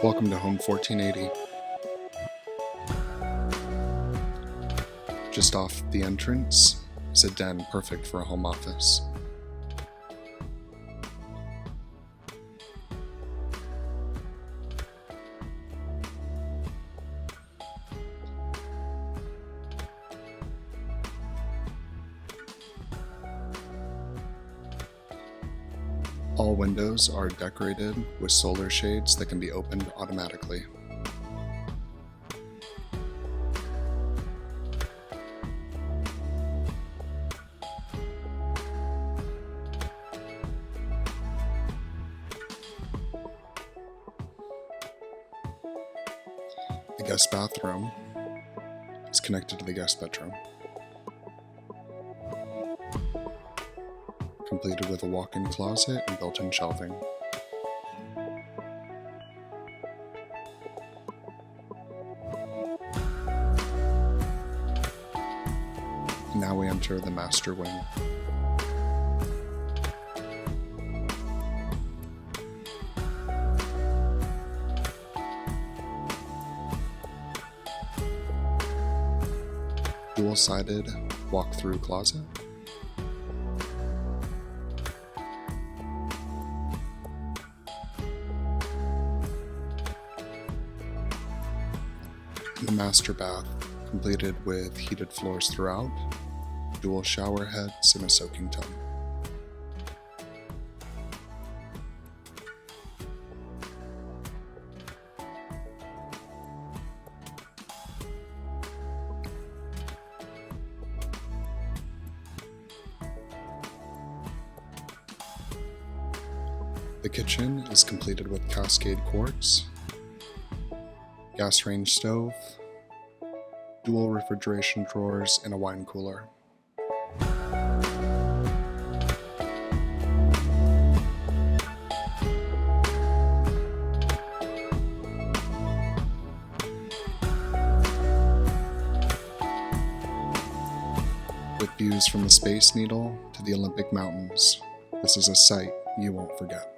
Welcome to Home 1480. Just off the entrance is a den perfect for a home office. All windows are decorated with solar shades that can be opened automatically. The guest bathroom is connected to the guest bedroom, completed with a walk-in closet and built-in shelving. Now we enter the master wing. Dual-sided walk-through closet. The master bath, completed with heated floors throughout, dual shower heads, and a soaking tub. The kitchen is completed with Cascade quartz, gas range stove, dual refrigeration drawers, and a wine cooler. With views from the Space Needle to the Olympic Mountains, this is a sight you won't forget.